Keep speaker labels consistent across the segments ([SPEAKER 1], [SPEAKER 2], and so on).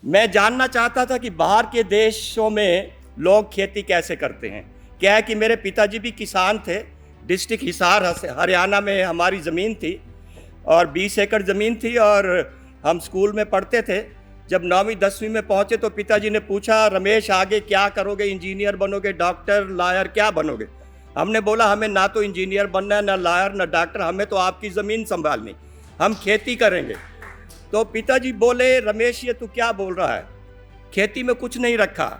[SPEAKER 1] मैं जानना चाहता था कि बाहर के देशों में लोग खेती कैसे करते हैं। क्या है कि मेरे पिताजी भी किसान थे। डिस्ट्रिक्ट हिसार हरियाणा में हमारी ज़मीन थी और 20 एकड़ ज़मीन थी और हम स्कूल में पढ़ते थे। जब 9वीं 10वीं में पहुँचे तो पिताजी ने पूछा, रमेश आगे क्या करोगे, इंजीनियर बनोगे, डॉक्टर, लॉयर, क्या बनोगे? हमने बोला हमें ना तो इंजीनियर बनना है, ना लॉयर, ना डॉक्टर, हमें तो आपकी ज़मीन संभालनी, हम खेती करेंगे। तो पिताजी बोले, रमेश ये तू क्या बोल रहा है, खेती में कुछ नहीं रखा।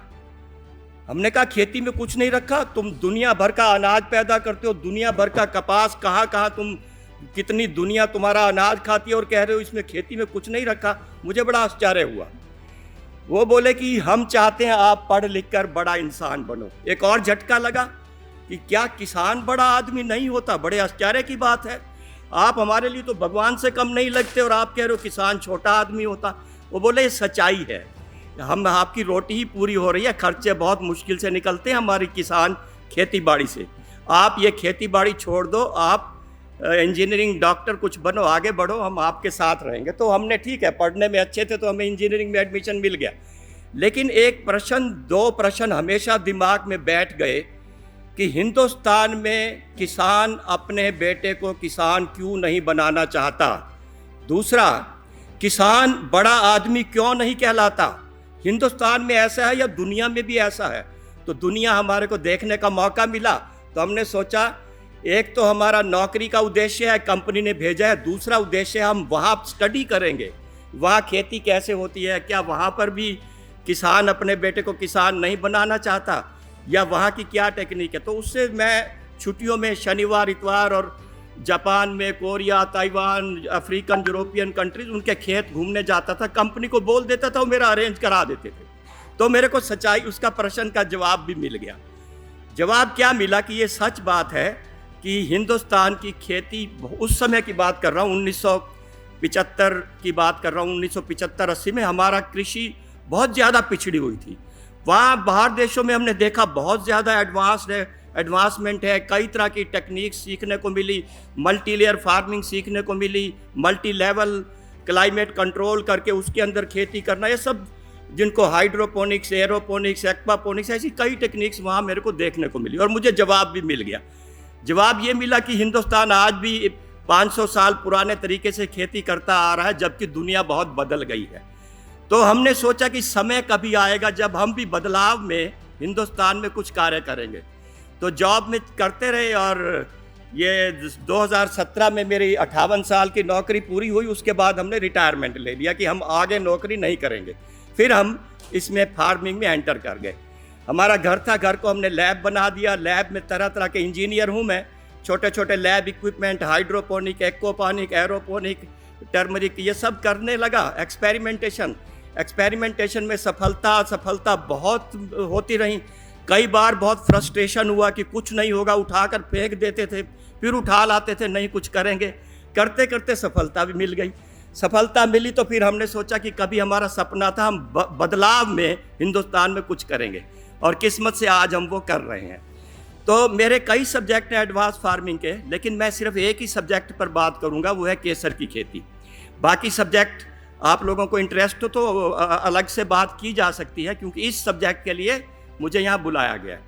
[SPEAKER 1] हमने कहा खेती में कुछ नहीं रखा? तुम दुनिया भर का अनाज पैदा करते हो, दुनिया भर का कपास, कहाँ कहाँ तुम, कितनी दुनिया तुम्हारा अनाज खाती है और कह रहे हो इसमें खेती में कुछ नहीं रखा। मुझे बड़ा आश्चर्य हुआ। वो बोले कि हम चाहते हैं आप पढ़ लिख कर बड़ा इंसान बनो। एक और झटका लगा कि क्या किसान बड़ा आदमी नहीं होता? बड़े आश्चर्य की बात है, आप हमारे लिए तो भगवान से कम नहीं लगते और आप कह रहे हो किसान छोटा आदमी होता। वो बोले ये सच्चाई है, हम आपकी रोटी ही पूरी हो रही है, खर्चे बहुत मुश्किल से निकलते हैं हमारी किसान खेती बाड़ी से। आप ये खेती बाड़ी छोड़ दो, आप इंजीनियरिंग डॉक्टर कुछ बनो, आगे बढ़ो, हम आपके साथ रहेंगे। तो हमने ठीक है, पढ़ने में अच्छे थे तो हमें इंजीनियरिंग में एडमिशन मिल गया। लेकिन एक प्रश्न, दो प्रश्न हमेशा दिमाग में बैठ गए कि हिंदुस्तान में किसान अपने बेटे को किसान क्यों नहीं बनाना चाहता। दूसरा, किसान बड़ा आदमी क्यों नहीं कहलाता। हिंदुस्तान में ऐसा है या दुनिया में भी ऐसा है? तो दुनिया हमारे को देखने का मौका मिला तो हमने सोचा एक तो हमारा नौकरी का उद्देश्य है, कंपनी ने भेजा है, दूसरा उद्देश्य हम वहाँ स्टडी करेंगे, वहाँ खेती कैसे होती है, क्या वहाँ पर भी किसान अपने बेटे को किसान नहीं बनाना चाहता, या वहाँ की क्या टेक्निक है। तो उससे मैं छुट्टियों में शनिवार इतवार और जापान में, Korea, Taiwan, African, European countries, उनके खेत घूमने जाता था, कंपनी को बोल देता था, वो मेरा अरेंज करा देते थे। तो मेरे को सच्चाई, उसका प्रश्न का जवाब भी मिल गया। जवाब क्या मिला कि ये सच बात है कि हिंदुस्तान की खेती, उस समय की बात कर रहा हूँ, 1975 की बात कर रहा हूँ, 1975-80 में हमारा कृषि बहुत ज़्यादा पिछड़ी हुई थी। वहाँ बाहर देशों में हमने देखा बहुत ज़्यादा एडवांसमेंट है, कई तरह की टेक्निक सीखने को मिली, मल्टी लेयर फार्मिंग सीखने को मिली, मल्टी लेवल क्लाइमेट कंट्रोल करके उसके अंदर खेती करना, ये सब जिनको हाइड्रोपोनिक्स, एरोपोनिक्स, एक्वापोनिक्स, ऐसी कई टेक्निक्स वहाँ मेरे को देखने को मिली। और मुझे जवाब भी मिल गया। जवाब ये मिला कि हिंदुस्तान आज भी 500 साल पुराने तरीके से खेती करता आ रहा है, जबकि दुनिया बहुत बदल गई है। तो हमने सोचा कि समय कभी आएगा जब हम भी बदलाव में हिंदुस्तान में कुछ कार्य करेंगे। तो जॉब में करते रहे और ये 2017 में मेरी 58 साल की नौकरी पूरी हुई। उसके बाद हमने रिटायरमेंट ले लिया कि हम आगे नौकरी नहीं करेंगे। फिर हम इसमें फार्मिंग में एंटर कर गए। हमारा घर था, घर को हमने लैब बना दिया। लैब में तरह तरह के, इंजीनियर हूँ मैं, छोटे छोटे lab equipment, hydroponic, aquaponic, aeroponic, turmeric, ये सब करने लगा। एक्सपेरिमेंटेशन में सफलता बहुत होती रही। कई बार बहुत फ्रस्ट्रेशन हुआ कि कुछ नहीं होगा, उठाकर फेंक देते थे, फिर उठा लाते थे, नहीं कुछ करेंगे। करते करते सफलता भी मिल गई। सफलता मिली तो फिर हमने सोचा कि कभी हमारा सपना था हम बदलाव में हिंदुस्तान में कुछ करेंगे, और किस्मत से आज हम वो कर रहे हैं। तो मेरे कई सब्जेक्ट हैं एडवांस फार्मिंग के, लेकिन मैं सिर्फ एक ही सब्जेक्ट पर बात करूंगा, वो है केसर की खेती। बाकी सब्जेक्ट आप लोगों को इंटरेस्ट हो तो अलग से बात की जा सकती है, क्योंकि इस सब्जेक्ट के लिए मुझे यहाँ बुलाया गया है।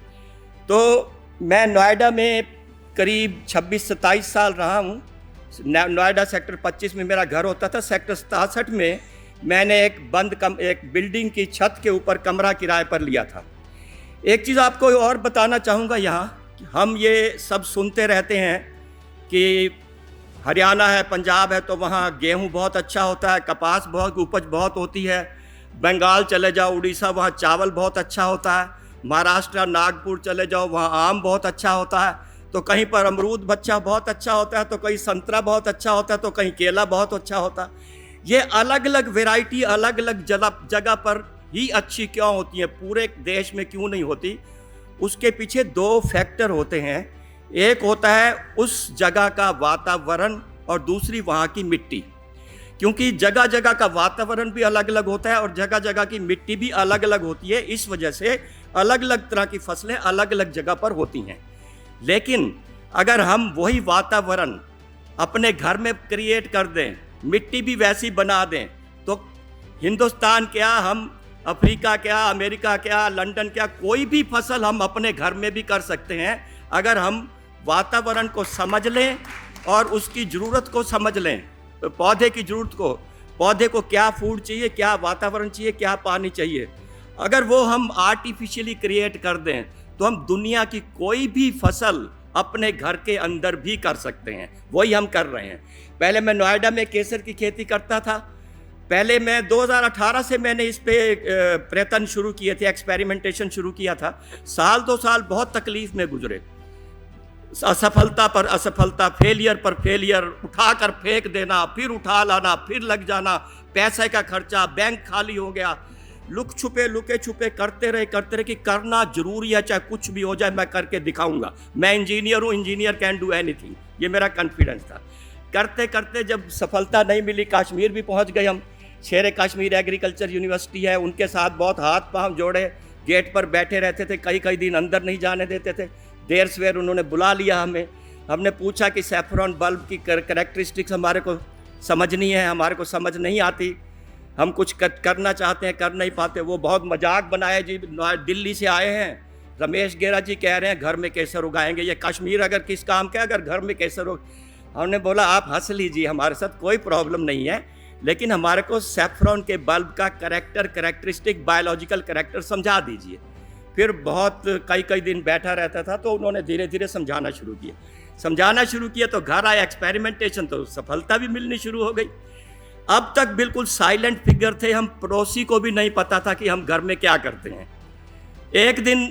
[SPEAKER 1] तो मैं नोएडा में करीब 26-27 साल रहा हूँ। नोएडा सेक्टर 25 में मेरा घर होता था। सेक्टर 67 में मैंने एक बिल्डिंग की छत के ऊपर कमरा किराए पर लिया था। एक चीज़ आपको और बताना चाहूँगा यहाँ, हम ये सब सुनते रहते हैं कि हरियाणा है, पंजाब है, तो वहाँ गेहूँ बहुत अच्छा होता है, कपास बहुत, उपज बहुत होती है। बंगाल चले जाओ, उड़ीसा, वहाँ चावल बहुत अच्छा होता है। महाराष्ट्र, नागपुर चले जाओ, वहाँ आम बहुत अच्छा होता है। तो कहीं पर अमरूद बच्चा बहुत अच्छा होता है, तो कहीं संतरा बहुत अच्छा होता है, तो कहीं केला बहुत अच्छा होता है। ये अलग अलग वैरायटी अलग अलग जगह पर ही अच्छी क्यों होती है, पूरे देश में क्यों नहीं होती? उसके पीछे दो फैक्टर होते हैं। एक होता है उस जगह का वातावरण और दूसरी वहाँ की मिट्टी। क्योंकि जगह जगह का वातावरण भी अलग अलग होता है और जगह जगह की मिट्टी भी अलग अलग होती है। इस वजह से अलग अलग तरह की फसलें अलग अलग जगह पर होती हैं। लेकिन अगर हम वही वातावरण अपने घर में क्रिएट कर दें, मिट्टी भी वैसी बना दें, तो हिंदुस्तान क्या, हम अफ्रीका क्या, अमेरिका क्या, लंदन क्या, कोई भी फसल हम अपने घर में भी कर सकते हैं अगर हम वातावरण को समझ लें और उसकी ज़रूरत को समझ लें। तो पौधे की ज़रूरत को, पौधे को क्या फूड चाहिए, क्या वातावरण चाहिए, क्या पानी चाहिए, अगर वो हम आर्टिफिशियली क्रिएट कर दें तो हम दुनिया की कोई भी फसल अपने घर के अंदर भी कर सकते हैं। वही हम कर रहे हैं। पहले मैं नोएडा में केसर की खेती करता था। पहले मैं 2018 से मैंने इस पे प्रयत्न शुरू किए थे, एक्सपेरिमेंटेशन शुरू किया था। साल 2 साल बहुत तकलीफ में गुजरे, असफलता पर असफलता, फेलियर पर फेलियर, उठाकर फेंक देना, फिर उठा लाना, फिर लग जाना, पैसे का खर्चा, बैंक खाली हो गया, लुके छुपे करते रहे कि करना जरूरी है, चाहे कुछ भी हो जाए मैं करके दिखाऊंगा। मैं इंजीनियर हूँ, इंजीनियर कैन डू एनीथिंग, ये मेरा कॉन्फिडेंस था। करते करते जब सफलता नहीं मिली, कश्मीर भी पहुँच गए हम। शेर कश्मीर एग्रीकल्चर यूनिवर्सिटी है, उनके साथ बहुत हाथ पांव जोड़े, गेट पर बैठे रहते थे, कई दिन अंदर नहीं जाने देते थे। देर सवेर उन्होंने बुला लिया हमें। हमने पूछा कि सैफरॉन बल्ब की कैरेक्टरिस्टिक्स हमारे को समझनी है, हमारे को समझ नहीं आती, हम कुछ करना चाहते हैं, कर नहीं पाते। वो बहुत मजाक बनाए जी, दिल्ली से आए हैं, रमेश गेरा जी कह रहे हैं घर में केसर उगाएंगे, ये कश्मीर अगर किस काम का, अगर घर में केसर हमने बोला आप हंस लीजिए, हमारे साथ कोई प्रॉब्लम नहीं है, लेकिन हमारे को सैफरॉन के बल्ब का कैरेक्टरिस्टिक, बायोलॉजिकल कैरेक्टर समझा दीजिए। फिर बहुत कई दिन बैठा रहता था, तो उन्होंने धीरे धीरे समझाना शुरू किया तो घर आए एक्सपेरिमेंटेशन, तो सफलता भी मिलनी शुरू हो गई। अब तक बिल्कुल साइलेंट फिगर थे हम, पड़ोसी को भी नहीं पता था कि हम घर में क्या करते हैं। एक दिन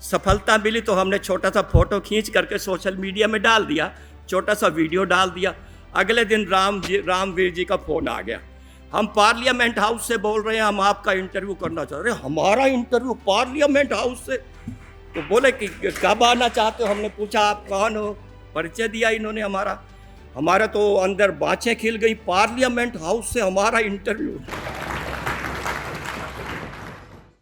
[SPEAKER 1] सफलता मिली तो हमने छोटा सा फोटो खींच करके सोशल मीडिया में डाल दिया, छोटा सा वीडियो डाल दिया। अगले दिन रामवीर जी का फ़ोन आ गया, हम पार्लियामेंट हाउस से बोल रहे हैं, हम आपका इंटरव्यू करना चाह रहे हैं। हमारा इंटरव्यू पार्लियामेंट हाउस से? तो बोले कि कब आना चाहते हो? हमने पूछा आप कौन हो, परिचय दिया इन्होंने हमारा तो अंदर बाँछें खिल गई, पार्लियामेंट हाउस से हमारा इंटरव्यू।